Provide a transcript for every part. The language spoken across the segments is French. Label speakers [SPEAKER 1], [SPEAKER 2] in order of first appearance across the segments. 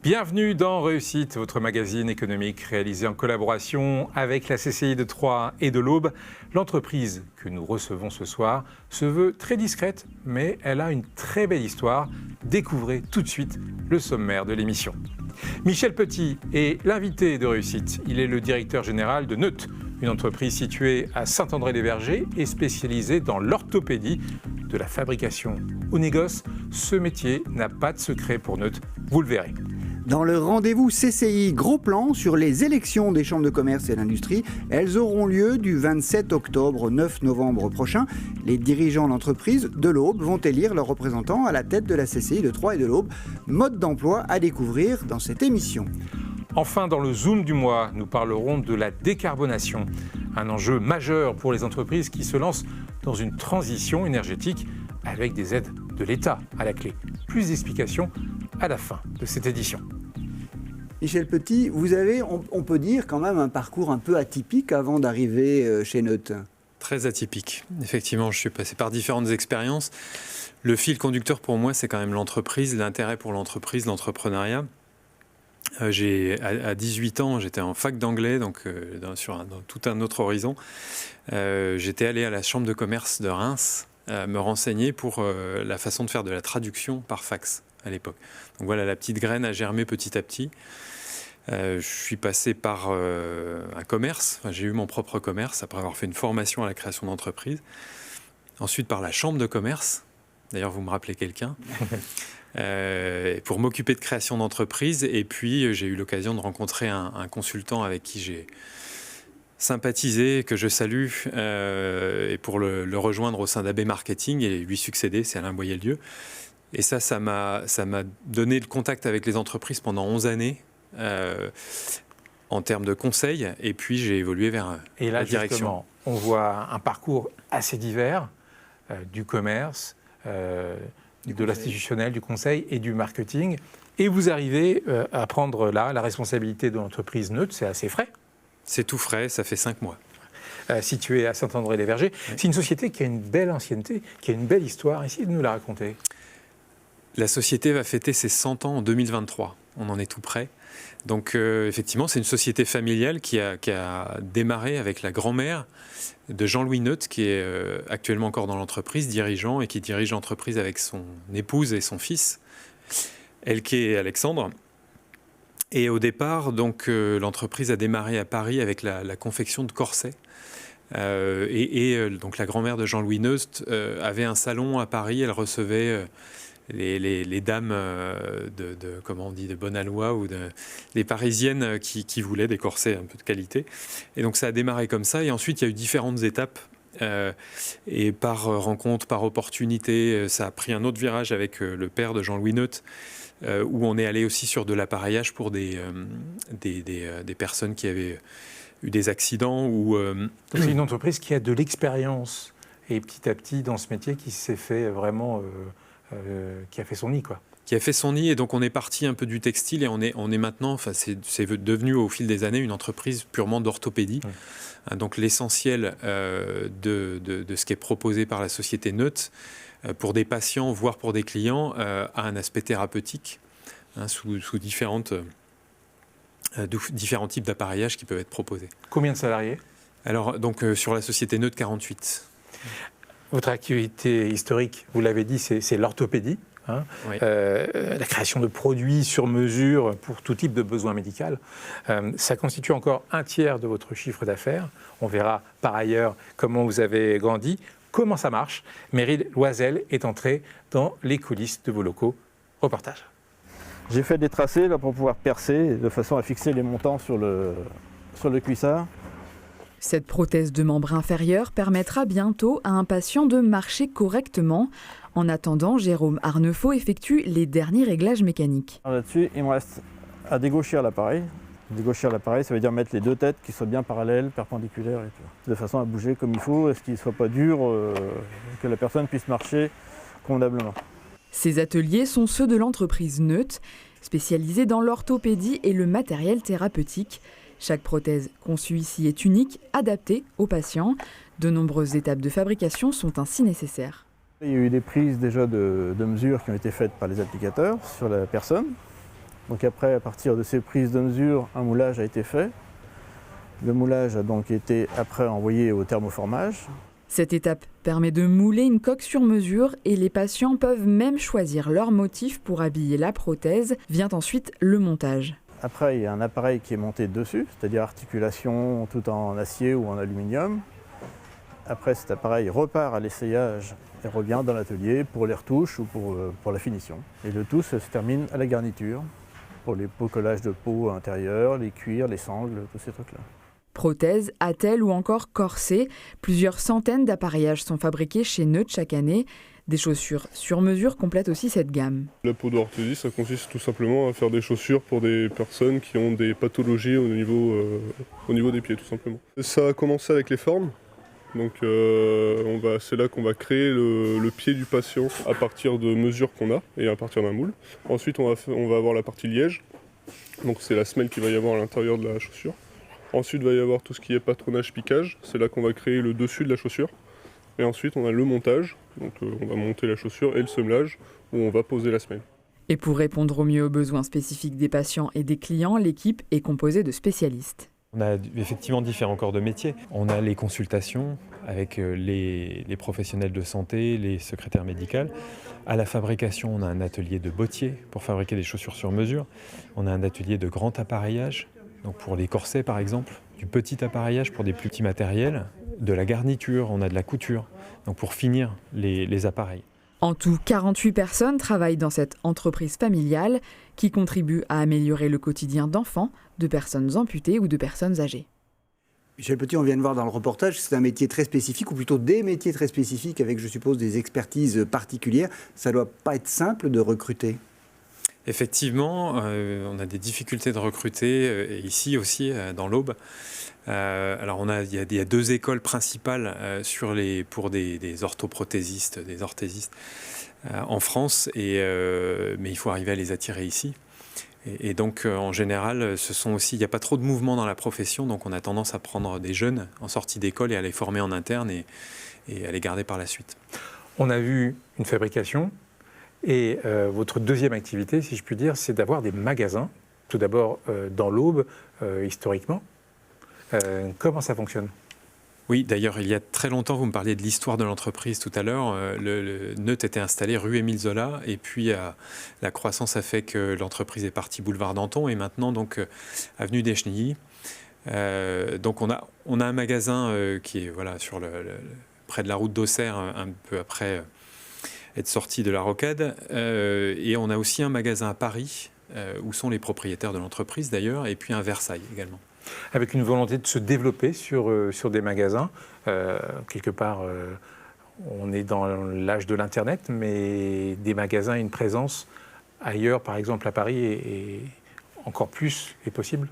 [SPEAKER 1] Bienvenue dans Réussite, votre magazine économique réalisé en collaboration avec la CCI de Troyes et de l'Aube. L'entreprise que nous recevons ce soir se veut très discrète, mais elle a une très belle histoire. Découvrez tout de suite le sommaire de l'émission. Michel Petit est l'invité de Réussite. Il est le directeur général de Neut, une entreprise située à Saint-André-les-Vergers et spécialisée dans l'orthopédie, de la fabrication au négoce. Ce métier n'a pas de secret pour Neut, vous le verrez.
[SPEAKER 2] Dans le rendez-vous CCI, gros plan sur les élections des chambres de commerce et d'industrie. Elles auront lieu du 27 octobre au 9 novembre prochain. Les dirigeants d'entreprise de l'Aube vont élire leurs représentants à la tête de la CCI de Troyes et de l'Aube. Mode d'emploi à découvrir dans cette émission.
[SPEAKER 1] Enfin, dans le Zoom du mois, nous parlerons de la décarbonation, un enjeu majeur pour les entreprises qui se lancent dans une transition énergétique avec des aides de l'État à la clé. Plus d'explications à la fin de cette édition.
[SPEAKER 2] Michel Petit, vous avez, on peut dire quand même, un parcours un peu atypique avant d'arriver chez Neut.
[SPEAKER 3] Très atypique. Effectivement, je suis passé par différentes expériences. Le fil conducteur pour moi, c'est quand même l'entreprise, l'intérêt pour l'entreprise, l'entrepreneuriat. À 18 ans, j'étais en fac d'anglais, donc dans tout un autre horizon. J'étais allé à la chambre de commerce de Reims me renseigner pour la façon de faire de la traduction par fax à l'époque. Donc voilà, la petite graine a germé petit à petit. Je suis passé par un commerce, j'ai eu mon propre commerce après avoir fait une formation à la création d'entreprise. Ensuite par la chambre de commerce, d'ailleurs vous me rappelez quelqu'un, pour m'occuper de création d'entreprise. Et puis j'ai eu l'occasion de rencontrer un consultant avec qui j'ai sympathisé, que je salue, et pour le rejoindre au sein d'AB Marketing et lui succéder, c'est Alain Boyer-Lieu. Et ça m'a donné le contact avec les entreprises pendant 11 années, en termes de conseils, et puis j'ai évolué vers
[SPEAKER 1] et là,
[SPEAKER 3] la direction.
[SPEAKER 1] Justement, on voit un parcours assez divers, du commerce, de l'institutionnel, du conseil et du marketing. Et vous arrivez à prendre là la responsabilité de l'entreprise Neut, c'est assez frais.
[SPEAKER 3] C'est tout frais, ça fait 5 mois.
[SPEAKER 1] Située à Saint-André-les-Vergers. Oui. C'est une société qui a une belle ancienneté, qui a une belle histoire. Essayez de nous la raconter.
[SPEAKER 3] La société va fêter ses 100 ans en 2023. On en est tout près. Donc effectivement, c'est une société familiale qui a démarré avec la grand-mère de Jean-Louis Neut, qui est actuellement encore dans l'entreprise, dirigeant, et qui dirige l'entreprise avec son épouse et son fils, Elke et Alexandre. Et au départ, donc, l'entreprise a démarré à Paris avec la confection de corsets. Donc la grand-mère de Jean-Louis Neut avait un salon à Paris. Elle recevait les dames comment on dit, de bonne aloi ou des Parisiennes qui voulaient des corsets un peu de qualité. Et donc ça a démarré comme ça. Et ensuite, il y a eu différentes étapes. Et par rencontre, par opportunité, ça a pris un autre virage avec le père de Jean-Louis Neut, où on est allé aussi sur de l'appareillage pour des personnes qui avaient eu des accidents.
[SPEAKER 1] C'est une entreprise qui a de l'expérience et petit à petit dans ce métier qui s'est fait vraiment, qui a fait son nid, quoi.
[SPEAKER 3] Qui a fait son nid, et donc on est parti un peu du textile et on est maintenant, enfin c'est devenu au fil des années une entreprise purement d'orthopédie. Oui. Donc l'essentiel de ce qui est proposé par la société Neut, pour des patients, voire pour des clients, a un aspect thérapeutique, sous différents types d'appareillages qui peuvent être proposés.
[SPEAKER 1] Combien de salariés ?
[SPEAKER 3] Alors, donc, sur la société Neut, 48.
[SPEAKER 1] Votre activité historique, vous l'avez dit, c'est l'orthopédie. Hein, oui. La création de produits sur mesure pour tout type de besoin médical. Ça constitue encore un tiers de votre chiffre d'affaires. On verra par ailleurs comment vous avez grandi. Comment ça marche ? Meryl Loisel est entrée dans les coulisses de vos locaux. Reportage.
[SPEAKER 4] J'ai fait des tracés là, pour pouvoir percer de façon à fixer les montants sur le cuissard.
[SPEAKER 5] Cette prothèse de membre inférieur permettra bientôt à un patient de marcher correctement. En attendant, Jérôme Arnefaux effectue les derniers réglages mécaniques.
[SPEAKER 4] Là-dessus, il me reste à dégauchir l'appareil. Dégauchir l'appareil, ça veut dire mettre les deux têtes qui soient bien parallèles, perpendiculaires, et tout, de façon à bouger comme il faut, et ce qu'il ne soit pas dur, que la personne puisse marcher convenablement.
[SPEAKER 5] Ces ateliers sont ceux de l'entreprise Neut, spécialisée dans l'orthopédie et le matériel thérapeutique. Chaque prothèse conçue ici est unique, adaptée aux patients. De nombreuses étapes de fabrication sont ainsi nécessaires.
[SPEAKER 4] Il y a eu des prises déjà de mesures qui ont été faites par les applicateurs sur la personne. Donc après, à partir de ces prises de mesure, un moulage a été fait. Le moulage a donc été après envoyé au thermoformage.
[SPEAKER 5] Cette étape permet de mouler une coque sur mesure et les patients peuvent même choisir leur motif pour habiller la prothèse. Vient ensuite le montage.
[SPEAKER 4] Après, il y a un appareil qui est monté dessus, c'est-à-dire articulation tout en acier ou en aluminium. Après, cet appareil repart à l'essayage et revient dans l'atelier pour les retouches ou pour la finition. Et le tout se termine à la garniture, pour les collages de peau intérieure, les cuirs, les sangles, tous ces trucs-là.
[SPEAKER 5] Prothèses, attelles ou encore corsets, plusieurs centaines d'appareillages sont fabriqués chez Neut chaque année. Des chaussures sur mesure complètent aussi cette gamme.
[SPEAKER 6] La podorthèsie, ça consiste tout simplement à faire des chaussures pour des personnes qui ont des pathologies au niveau des pieds, tout simplement. Ça a commencé avec les formes. Donc c'est là qu'on va créer le pied du patient à partir de mesures qu'on a et à partir d'un moule. Ensuite, on va avoir la partie liège. Donc c'est la semelle qu'il va y avoir à l'intérieur de la chaussure. Ensuite, il va y avoir tout ce qui est patronage, piquage. C'est là qu'on va créer le dessus de la chaussure. Et ensuite, on a le montage. Donc on va monter la chaussure et le semelage où on va poser la semelle.
[SPEAKER 5] Et pour répondre au mieux aux besoins spécifiques des patients et des clients, l'équipe est composée de spécialistes.
[SPEAKER 3] On a effectivement différents corps de métier. On a les consultations avec les professionnels de santé, les secrétaires médicales. À la fabrication, on a un atelier de bottier pour fabriquer des chaussures sur mesure. On a un atelier de grand appareillage, donc pour les corsets par exemple, du petit appareillage pour des plus petits matériels, de la garniture, on a de la couture, donc pour finir les appareils.
[SPEAKER 5] En tout, 48 personnes travaillent dans cette entreprise familiale qui contribue à améliorer le quotidien d'enfants, de personnes amputées ou de personnes âgées.
[SPEAKER 2] Michel Petit, on vient de voir dans le reportage, c'est un métier très spécifique, ou plutôt des métiers très spécifiques avec, je suppose, des expertises particulières. Ça ne doit pas être simple de recruter.
[SPEAKER 3] Effectivement, on a des difficultés de recruter, et ici aussi, dans l'Aube. Alors il y a deux écoles principales pour des orthoprothésistes, des orthésistes en France, mais il faut arriver à les attirer ici. Et donc en général, il n'y a pas trop de mouvement dans la profession, donc on a tendance à prendre des jeunes en sortie d'école et à les former en interne et à les garder par la suite.
[SPEAKER 1] On a vu une fabrication et votre deuxième activité, si je puis dire, c'est d'avoir des magasins, tout d'abord dans l'Aube, historiquement. Comment ça fonctionne ?
[SPEAKER 3] Oui, d'ailleurs, il y a très longtemps, vous me parliez de l'histoire de l'entreprise tout à l'heure. Le Neut était installé rue Émile Zola, et puis la croissance a fait que l'entreprise est partie boulevard Danton, et maintenant donc avenue des Chenilles. Donc on a un magasin qui est près de la route d'Auxerre, un peu après être sorti de la rocade, et on a aussi un magasin à Paris où sont les propriétaires de l'entreprise d'ailleurs, et puis un Versailles également.
[SPEAKER 1] Avec une volonté de se développer sur des magasins. Quelque part, on est dans l'âge de l'Internet, mais des magasins et une présence ailleurs, par exemple à Paris, et encore plus est possible.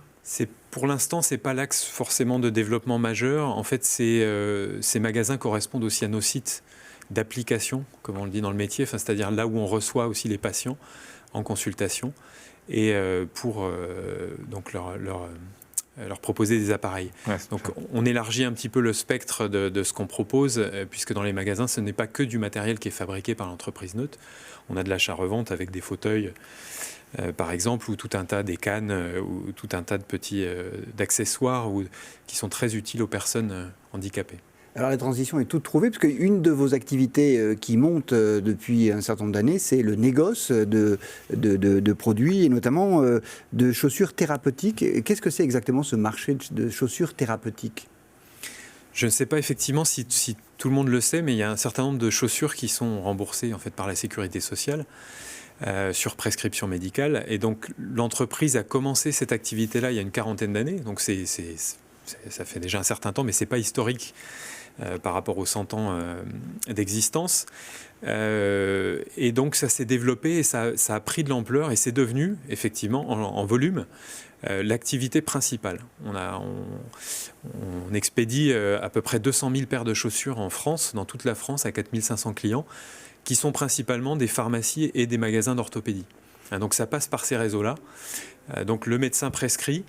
[SPEAKER 3] Pour l'instant, ce n'est pas l'axe forcément de développement majeur. En fait, ces magasins correspondent aussi à nos sites d'application, comme on le dit dans le métier, c'est-à-dire là où on reçoit aussi les patients en consultation, et pour donc leur proposer des appareils. Ouais, donc on élargit un petit peu le spectre de ce qu'on propose, puisque dans les magasins, ce n'est pas que du matériel qui est fabriqué par l'entreprise Neut. On a de l'achat-revente avec des fauteuils, par exemple, ou tout un tas des cannes, ou tout un tas de petits d'accessoires qui sont très utiles aux personnes handicapées.
[SPEAKER 2] Alors la transition est toute trouvée, parce qu'une de vos activités qui monte depuis un certain nombre d'années, c'est le négoce de produits, et notamment de chaussures thérapeutiques. Qu'est-ce que c'est exactement ce marché de chaussures thérapeutiques ?
[SPEAKER 3] Je ne sais pas effectivement si tout le monde le sait, mais il y a un certain nombre de chaussures qui sont remboursées en fait, par la Sécurité sociale sur prescription médicale. Et donc l'entreprise a commencé cette activité-là il y a une quarantaine d'années, donc ça fait déjà un certain temps, mais ce n'est pas historique. Par rapport aux 100 ans d'existence. Et donc ça s'est développé et ça a pris de l'ampleur et c'est devenu effectivement en volume l'activité principale. On expédie à peu près 200 000 paires de chaussures en France, dans toute la France, à 4 500 clients, qui sont principalement des pharmacies et des magasins d'orthopédie. Donc ça passe par ces réseaux-là. Donc le médecin prescrit.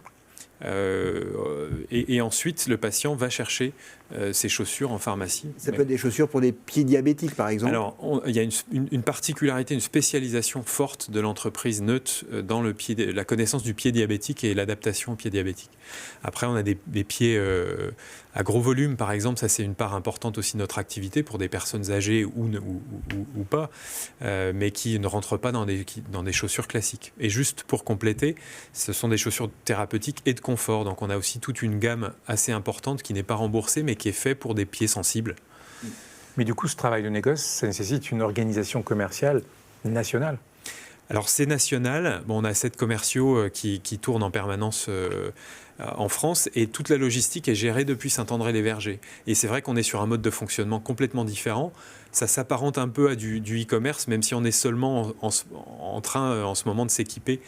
[SPEAKER 3] Et ensuite, le patient va chercher ses chaussures en pharmacie.
[SPEAKER 2] Ça peut être des chaussures pour des pieds diabétiques, par exemple.
[SPEAKER 3] Alors, il y a une particularité, une spécialisation forte de l'entreprise Neut dans la connaissance du pied diabétique et l'adaptation au pied diabétique. Après, on a des pieds à gros volume, par exemple. Ça, c'est une part importante aussi de notre activité pour des personnes âgées ou pas, mais qui ne rentrent pas dans des chaussures classiques. Et juste pour compléter, ce sont des chaussures thérapeutiques et de confort. Donc, on a aussi toute une gamme assez importante qui n'est pas remboursée, mais qui est faite pour des pieds sensibles.
[SPEAKER 1] Mais du coup, ce travail de négoce, ça nécessite une organisation commerciale nationale.
[SPEAKER 3] Alors, c'est national. Bon, on a 7 commerciaux qui tournent en permanence en France, et toute la logistique est gérée depuis Saint-André-les-Vergers. Et c'est vrai qu'on est sur un mode de fonctionnement complètement différent. Ça s'apparente un peu à du e-commerce, même si on est seulement en train en ce moment de s'équiper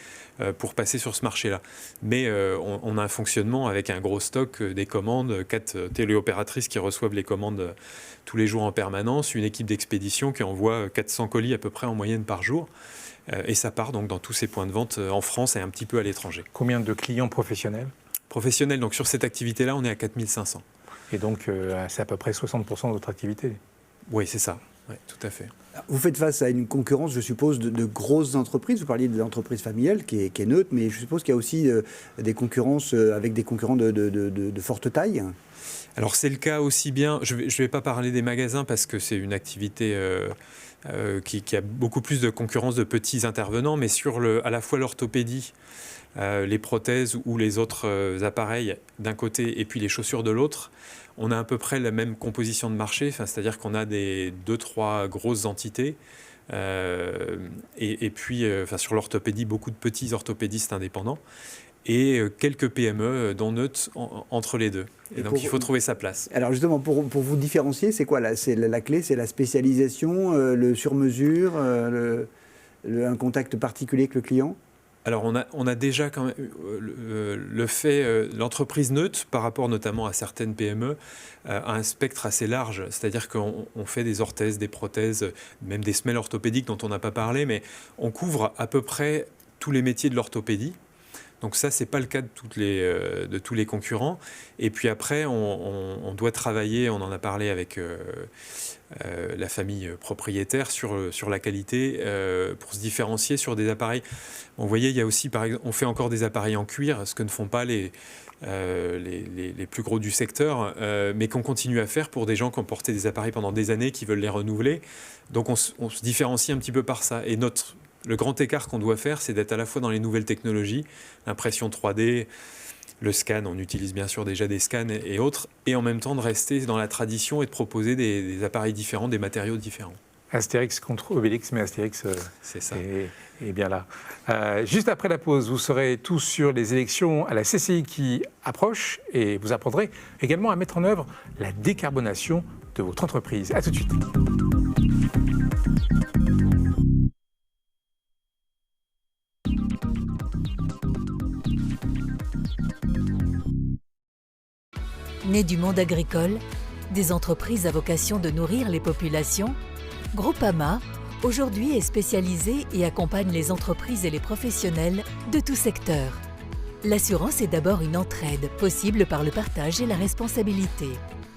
[SPEAKER 3] pour passer sur ce marché-là. Mais on a un fonctionnement avec un gros stock, des commandes, 4 téléopératrices qui reçoivent les commandes tous les jours en permanence, une équipe d'expédition qui envoie 400 colis à peu près en moyenne par jour. Et ça part donc dans tous ces points de vente en France et un petit peu à l'étranger.
[SPEAKER 1] Combien de clients professionnels ?
[SPEAKER 3] Professionnels, donc sur cette activité-là, on est à 4500.
[SPEAKER 1] Et donc, c'est à peu près 60% de votre activité.
[SPEAKER 3] Oui, c'est ça. Oui, tout à fait.
[SPEAKER 2] Vous faites face à une concurrence, je suppose, de grosses entreprises. Vous parliez de l'entreprise familiale qui est neutre, mais je suppose qu'il y a aussi des concurrences avec des concurrents de forte taille.
[SPEAKER 3] Alors, c'est le cas aussi bien. Je vais pas parler des magasins parce que c'est une activité qui a beaucoup plus de concurrence de petits intervenants, mais sur à la fois l'orthopédie, les prothèses ou les autres appareils d'un côté et puis les chaussures de l'autre, on a à peu près la même composition de marché, c'est-à-dire qu'on a 2-3 grosses entités et puis sur l'orthopédie, beaucoup de petits orthopédistes indépendants et quelques PME dont Neut entre les deux. Et donc il faut trouver sa place.
[SPEAKER 2] Alors justement, pour vous différencier, c'est quoi la clé? C'est la spécialisation, le sur-mesure, un contact particulier avec le client?
[SPEAKER 3] Alors on a déjà quand même le fait, l'entreprise Neut, par rapport notamment à certaines PME, a un spectre assez large. C'est-à-dire qu'on fait des orthèses, des prothèses, même des semelles orthopédiques dont on n'a pas parlé, mais on couvre à peu près tous les métiers de l'orthopédie. Donc ça, ce n'est pas le cas de tous les concurrents. Et puis après, on doit travailler, on en a parlé avec la famille propriétaire, sur la qualité, pour se différencier sur des appareils. Bon, vous voyez, il y a aussi, par exemple, on fait encore des appareils en cuir, ce que ne font pas les plus gros du secteur, mais qu'on continue à faire pour des gens qui ont porté des appareils pendant des années, qui veulent les renouveler. Donc on se différencie un petit peu par ça. Et le grand écart qu'on doit faire, c'est d'être à la fois dans les nouvelles technologies, l'impression 3D, le scan, on utilise bien sûr déjà des scans et autres, et en même temps de rester dans la tradition et de proposer des appareils différents, des matériaux différents.
[SPEAKER 1] Astérix contre Obélix, mais Astérix
[SPEAKER 3] c'est ça.
[SPEAKER 1] est bien là. Juste après la pause, vous serez tous sur les élections à la CCI qui approchent et vous apprendrez également à mettre en œuvre la décarbonation de votre entreprise. À tout de suite.
[SPEAKER 7] Né du monde agricole, des entreprises à vocation de nourrir les populations, Groupama, aujourd'hui, est spécialisé et accompagne les entreprises et les professionnels de tout secteur. L'assurance est d'abord une entraide, possible par le partage et la responsabilité.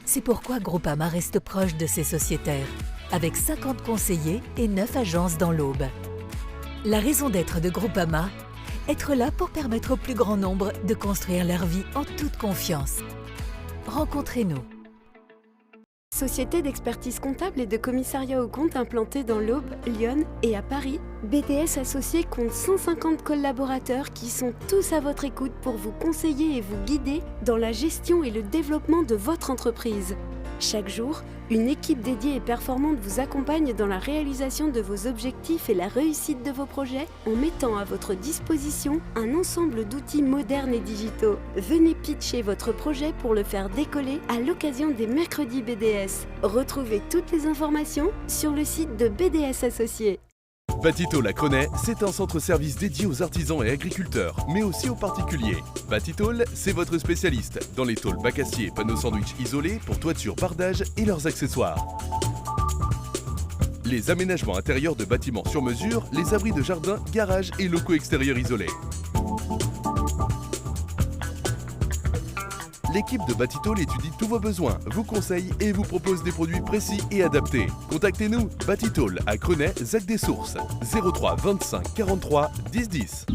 [SPEAKER 7] C'est pourquoi Groupama reste proche de ses sociétaires, avec 50 conseillers et 9 agences dans l'Aube. La raison d'être de Groupama, être là pour permettre au plus grand nombre de construire leur vie en toute confiance. Rencontrez-nous.
[SPEAKER 8] Société d'expertise comptable et de commissariat aux comptes implantée dans l'Aube, Lyon et à Paris, BDS Associés compte 150 collaborateurs qui sont tous à votre écoute pour vous conseiller et vous guider dans la gestion et le développement de votre entreprise. Chaque jour, une équipe dédiée et performante vous accompagne dans la réalisation de vos objectifs et la réussite de vos projets en mettant à votre disposition un ensemble d'outils modernes et digitaux. Venez pitcher votre projet pour le faire décoller à l'occasion des mercredis BDS. Retrouvez toutes les informations sur le site de BDS Associés.
[SPEAKER 9] Batitol à Cronay, c'est un centre-service dédié aux artisans et agriculteurs, mais aussi aux particuliers. Batitol, c'est votre spécialiste dans les tôles bac acier, panneaux sandwich isolés pour toiture, bardage et leurs accessoires. Les aménagements intérieurs de bâtiments sur mesure, les abris de jardin, garages et locaux extérieurs isolés. l'équipe de Batitol étudie tous vos besoins, vous conseille et vous propose des produits précis et adaptés. Contactez-nous, Batitol à Crenay, Zac des Sources, 03 25 43 10 10.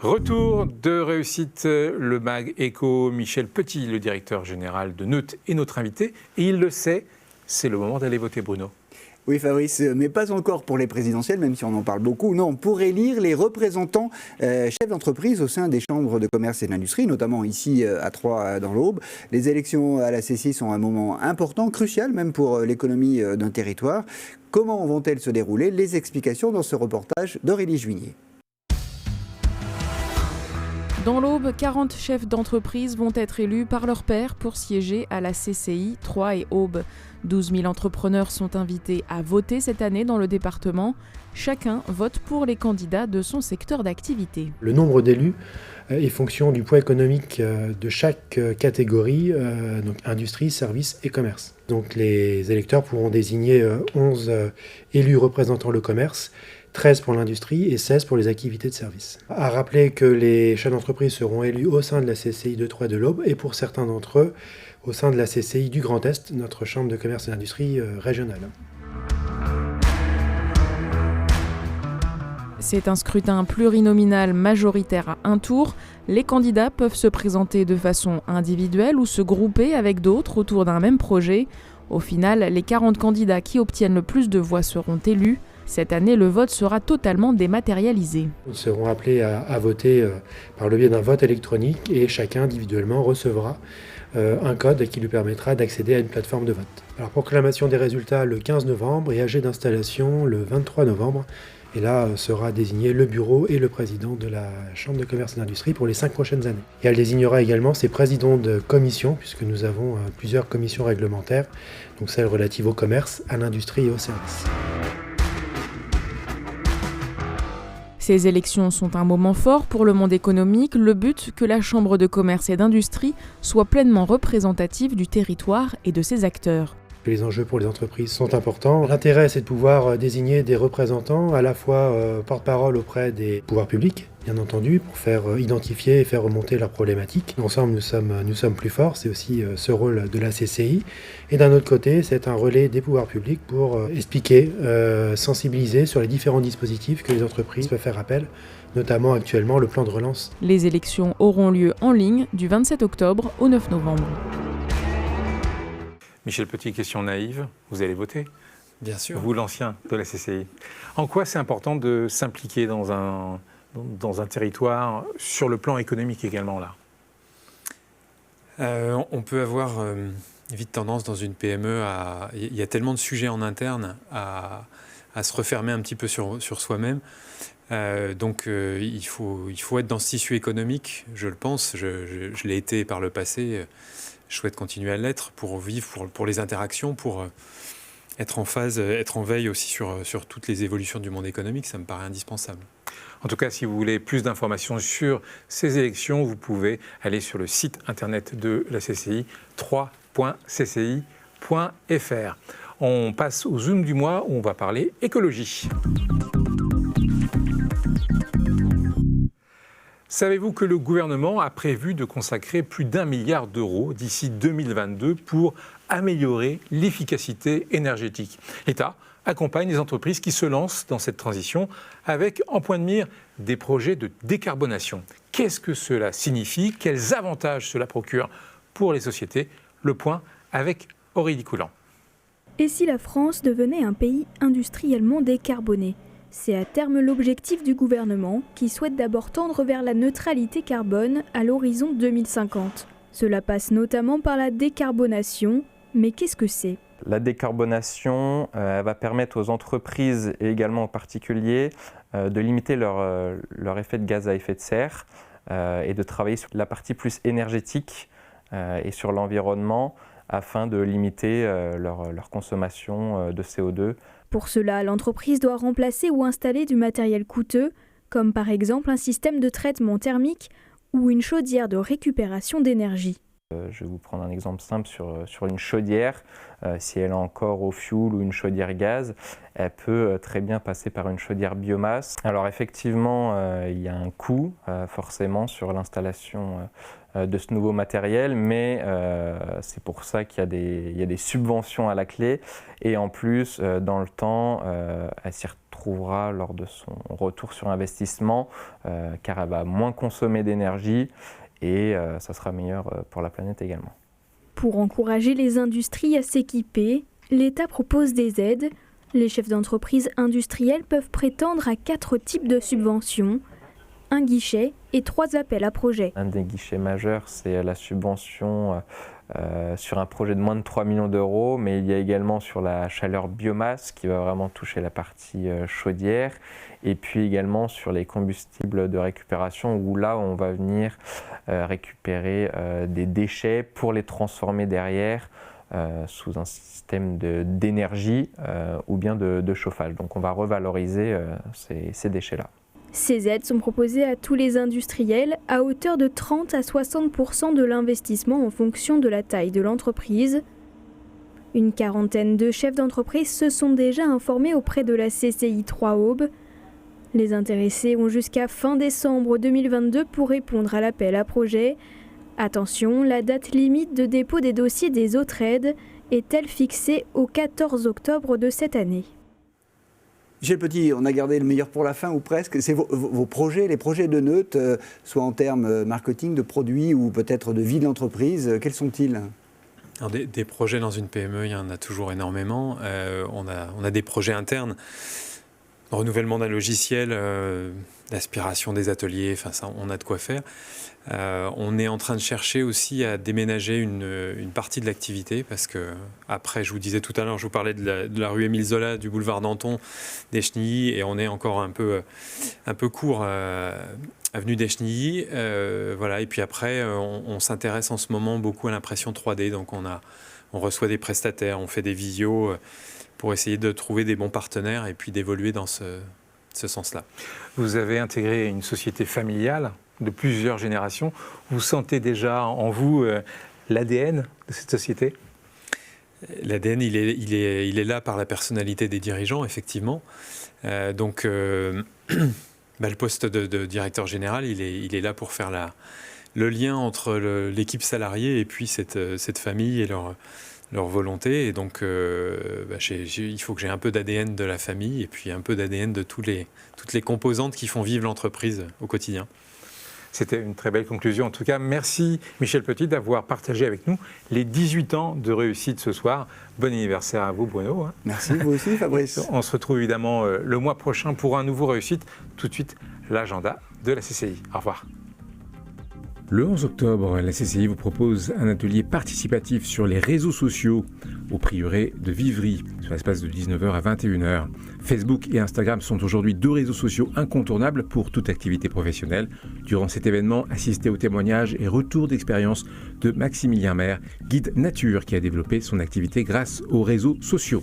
[SPEAKER 1] Retour de réussite, le MAG Éco. Michel Petit, le directeur général de Neut, est notre invité. Et il le sait, c'est le moment d'aller voter, Bruno.
[SPEAKER 2] Oui, Fabrice, mais pas encore pour les présidentielles, même si on en parle beaucoup. Non, pour élire les représentants chefs d'entreprise au sein des chambres de commerce et d'industrie, notamment ici à Troyes, dans l'Aube. Les élections à la CCI sont un moment important, crucial même pour l'économie d'un territoire. Comment vont-elles se dérouler? Les explications dans ce reportage d'Aurélie Juigné.
[SPEAKER 10] Dans l'Aube, 40 chefs d'entreprise vont être élus par leurs pairs pour siéger à la CCI Troyes et Aube. 12 000 entrepreneurs sont invités à voter cette année dans le département. Chacun vote pour les candidats de son secteur d'activité.
[SPEAKER 11] Le nombre d'élus est fonction du poids économique de chaque catégorie, donc industrie, services et commerce. Donc les électeurs pourront désigner 11 élus représentant le commerce, 13 pour l'industrie et 16 pour les activités de service. À rappeler que les chefs d'entreprise seront élus au sein de la CCI de Troyes de l'Aube et pour certains d'entre eux au sein de la CCI du Grand Est, notre chambre de commerce et d'industrie régionale.
[SPEAKER 10] C'est un scrutin plurinominal majoritaire à un tour. Les candidats peuvent se présenter de façon individuelle ou se grouper avec d'autres autour d'un même projet. Au final, les 40 candidats qui obtiennent le plus de voix seront élus. Cette année, le vote sera totalement dématérialisé.
[SPEAKER 11] Ils seront appelés à voter par le biais d'un vote électronique et chacun individuellement recevra un code qui lui permettra d'accéder à une plateforme de vote. Alors, proclamation des résultats le 15 novembre et AG d'installation le 23 novembre. Et là sera désigné le bureau et le président de la Chambre de commerce et d'industrie pour les 5 prochaines années. Et elle désignera également ses présidents de commission, puisque nous avons plusieurs commissions réglementaires, donc celles relatives au commerce, à l'industrie et aux services.
[SPEAKER 10] Ces élections sont un moment fort pour le monde économique. Le but, que la Chambre de commerce et d'industrie soit pleinement représentative du territoire et de ses acteurs.
[SPEAKER 11] Les enjeux pour les entreprises sont importants. L'intérêt, c'est de pouvoir désigner des représentants, à la fois porte-parole auprès des pouvoirs publics, bien entendu, pour faire identifier et faire remonter leurs problématiques. Ensemble, nous sommes plus forts, c'est aussi ce rôle de la CCI. Et d'un autre côté, c'est un relais des pouvoirs publics pour expliquer, sensibiliser sur les différents dispositifs que les entreprises peuvent faire appel, notamment actuellement le plan de relance.
[SPEAKER 10] Les élections auront lieu en ligne du 27 octobre au 9 novembre.
[SPEAKER 1] Michel Petit, question naïve, vous allez voter?
[SPEAKER 3] Bien sûr.
[SPEAKER 1] Vous, l'ancien de la CCI. En quoi c'est important de s'impliquer dans un territoire, sur le plan économique également, là?
[SPEAKER 3] On peut avoir vite tendance dans une PME à... Il y a tellement de sujets en interne à se refermer un petit peu sur soi-même. Donc il faut être dans ce tissu économique, je le pense. Je l'ai été par le passé. Je souhaite continuer à l'être pour vivre, pour les interactions, pour être en phase, être en veille aussi sur toutes les évolutions du monde économique. Ça me paraît indispensable.
[SPEAKER 1] En tout cas, si vous voulez plus d'informations sur ces élections, vous pouvez aller sur le site internet de la CCI, 3.cci.fr. On passe au Zoom du mois où on va parler écologie. Savez-vous que le gouvernement a prévu de consacrer plus d'1 milliard d'euros d'ici 2022 pour améliorer l'efficacité énergétique? L'État accompagne les entreprises qui se lancent dans cette transition avec en point de mire des projets de décarbonation. Qu'est-ce que cela signifie? Quels avantages cela procure pour les sociétés? Le point avec Aurélie Coulant.
[SPEAKER 12] Et si la France devenait un pays industriellement décarboné? C'est à terme l'objectif du gouvernement qui souhaite d'abord tendre vers la neutralité carbone à l'horizon 2050. Cela passe notamment par la décarbonation, mais qu'est-ce que c'est?
[SPEAKER 13] La décarbonation va permettre aux entreprises et également aux particuliers de limiter leur effet de gaz à effet de serre et de travailler sur la partie plus énergétique et sur l'environnement afin de limiter leur consommation de CO2.
[SPEAKER 12] Pour cela, l'entreprise doit remplacer ou installer du matériel coûteux, comme par exemple un système de traitement thermique ou une chaudière de récupération d'énergie.
[SPEAKER 13] Je vais vous prendre un exemple simple sur une chaudière. Si elle est encore au fioul ou une chaudière gaz, elle peut très bien passer par une chaudière biomasse. Alors effectivement, il y a un coût forcément sur l'installation de ce nouveau matériel, mais c'est pour ça qu'il y a des subventions à la clé. Et en plus, dans le temps, elle s'y retrouvera lors de son retour sur investissement, car elle va moins consommer d'énergie. Et ça sera meilleur pour la planète également.
[SPEAKER 12] Pour encourager les industries à s'équiper, l'État propose des aides. Les chefs d'entreprise industriels peuvent prétendre à 4 types de subventions, un guichet et 3 appels à projets.
[SPEAKER 13] Un des guichets majeurs, c'est la subvention sur un projet de moins de 3 millions d'euros, mais il y a également sur la chaleur biomasse qui va vraiment toucher la partie chaudière, et puis également sur les combustibles de récupération où là on va venir récupérer des déchets pour les transformer derrière sous un système d'énergie ou bien de chauffage. Donc on va revaloriser ces déchets-là.
[SPEAKER 12] Ces aides sont proposées à tous les industriels à hauteur de 30 à 60% de l'investissement en fonction de la taille de l'entreprise. Une quarantaine de chefs d'entreprise se sont déjà informés auprès de la CCI 3 Aube. Les intéressés ont jusqu'à fin décembre 2022 pour répondre à l'appel à projet. Attention, la date limite de dépôt des dossiers des autres aides est-elle fixée au 14 octobre de cette année.
[SPEAKER 2] Michel Petit, on a gardé le meilleur pour la fin ou presque. C'est vos projets, les projets de Neut, soit en termes marketing, de produits ou peut-être de vie de l'entreprise, quels sont-ils ?
[SPEAKER 3] Alors des projets dans une PME, il y en a toujours énormément. On a des projets internes, renouvellement d'un logiciel, l'aspiration des ateliers, enfin ça, on a de quoi faire. On est en train de chercher aussi à déménager une partie de l'activité parce que, après, je vous disais tout à l'heure, je vous parlais de la rue Émile Zola, du boulevard Danton, des Chenilles, et on est encore un peu court avenue des Chenilles. Voilà. Et puis après, on s'intéresse en ce moment beaucoup à l'impression 3D, donc on reçoit des prestataires, on fait des visios pour essayer de trouver des bons partenaires et puis d'évoluer dans ce sens-là.
[SPEAKER 1] Vous avez intégré une société familiale de plusieurs générations. Vous sentez déjà en vous l'ADN de cette société ?
[SPEAKER 3] L'ADN, il est là par la personnalité des dirigeants, effectivement. Donc, le poste de directeur général, il est là pour faire le lien entre l'équipe salariée et puis cette famille et leur volonté. Et donc, il faut que j'ai un peu d'ADN de la famille et puis un peu d'ADN de toutes les composantes qui font vivre l'entreprise au quotidien.
[SPEAKER 1] C'était une très belle conclusion. En tout cas, merci Michel Petit d'avoir partagé avec nous les 18 ans de réussite ce soir. Bon anniversaire à vous, Bruno.
[SPEAKER 2] Merci, vous aussi, Fabrice.
[SPEAKER 1] On se retrouve évidemment le mois prochain pour un nouveau réussite. Tout de suite, l'agenda de la CCI. Au revoir. Le 11 octobre, la CCI vous propose un atelier participatif sur les réseaux sociaux au prieuré de Vivry, sur l'espace de 19h à 21h. Facebook et Instagram sont aujourd'hui 2 réseaux sociaux incontournables pour toute activité professionnelle. Durant cet événement, assistez aux témoignages et retours d'expérience de Maximilien Maire, guide nature qui a développé son activité grâce aux réseaux sociaux.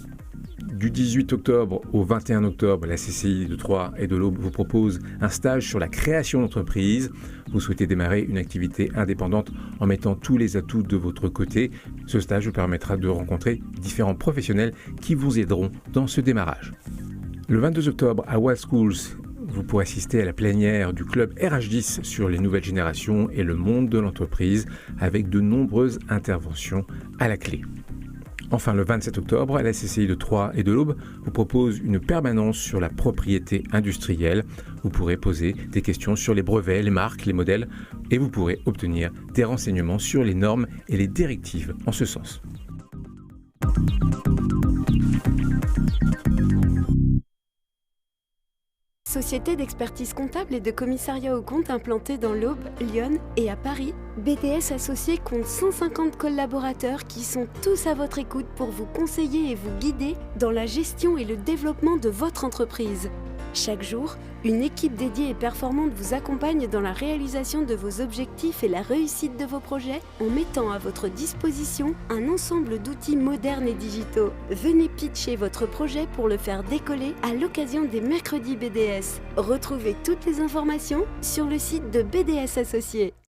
[SPEAKER 1] Du 18 octobre au 21 octobre, la CCI de Troyes et de l'Aube vous propose un stage sur la création d'entreprise. Vous souhaitez démarrer une activité indépendante en mettant tous les atouts de votre côté. Ce stage vous permettra de rencontrer différents professionnels qui vous aideront dans ce démarrage. Le 22 octobre, à Wild Schools, vous pourrez assister à la plénière du club RH10 sur les nouvelles générations et le monde de l'entreprise avec de nombreuses interventions à la clé. Enfin, le 27 octobre, la CCI de Troyes et de l'Aube vous propose une permanence sur la propriété industrielle. Vous pourrez poser des questions sur les brevets, les marques, les modèles et vous pourrez obtenir des renseignements sur les normes et les directives en ce sens.
[SPEAKER 8] Société d'expertise comptable et de commissariat aux comptes implantée dans l'Aube, Lyon et à Paris, BDS Associés compte 150 collaborateurs qui sont tous à votre écoute pour vous conseiller et vous guider dans la gestion et le développement de votre entreprise. Chaque jour, une équipe dédiée et performante vous accompagne dans la réalisation de vos objectifs et la réussite de vos projets en mettant à votre disposition un ensemble d'outils modernes et digitaux. Venez pitcher votre projet pour le faire décoller à l'occasion des mercredis BDS. Retrouvez toutes les informations sur le site de BDS Associés.